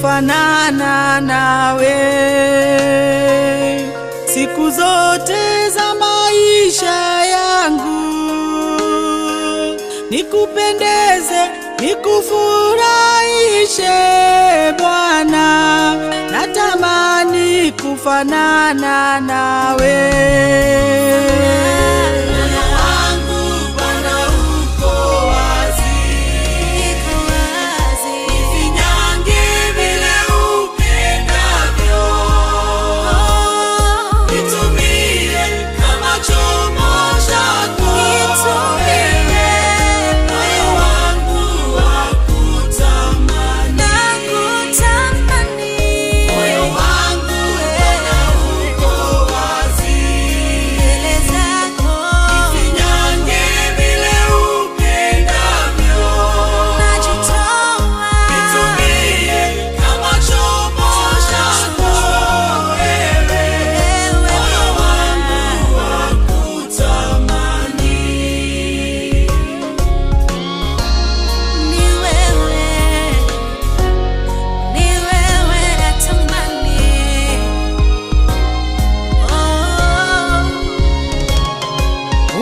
kufanana nawe siku zote za maisha yangu, nikupendeze, nikufurahishe Bwana, natamani kufanana nawe.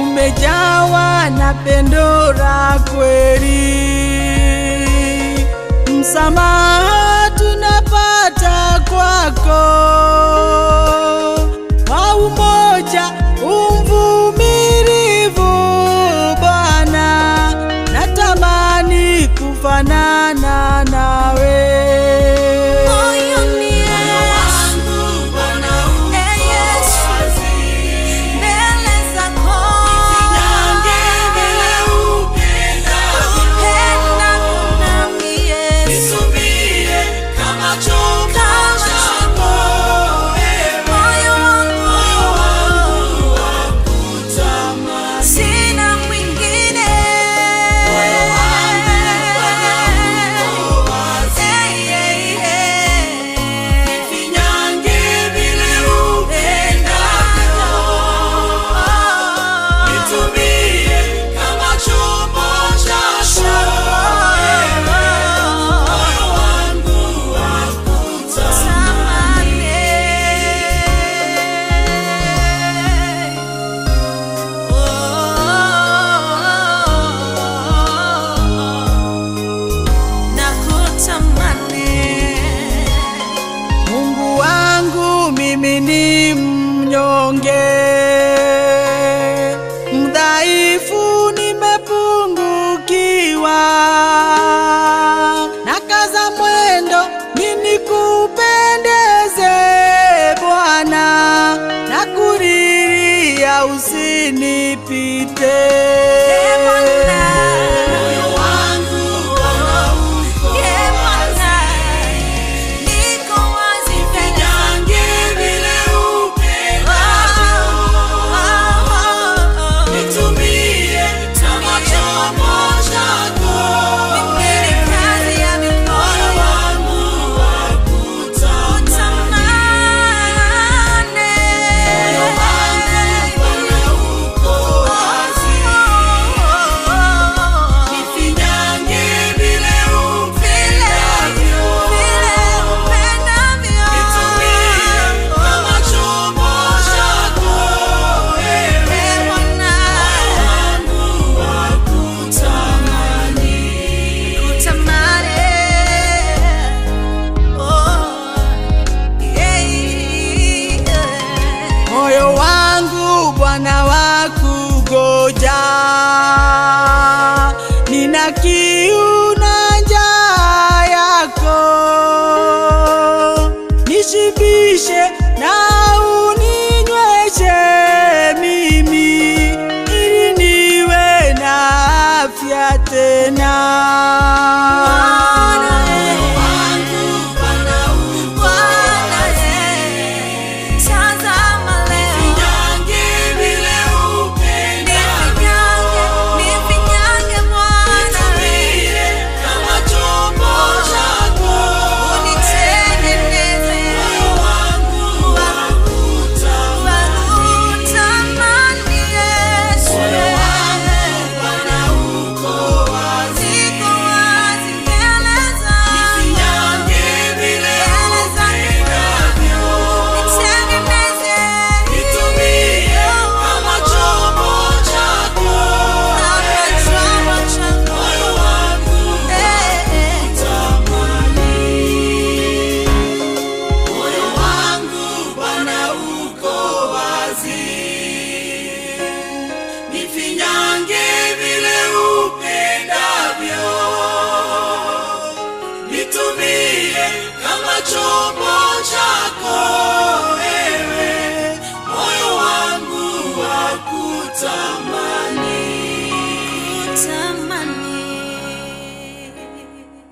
Umejawa na pendo la kweli, msamaha tunapata kwako, kwa umoja umvumilivu Bwana, natamani kufanana nawe. Mimi ni mnyonge, mdhaifu, nimepungukiwa, nakaza mwendo nikupendeze Bwana, nakuriria usinipite. Bwana wakugoja, nina kiu na njaa yako, nishibishe na uninyweshe mimi, ili niwe na afya tena. nafasi, nifinyange vile upendavyo, nitumie kama chombo chako wewe, moyo wangu wakutamani.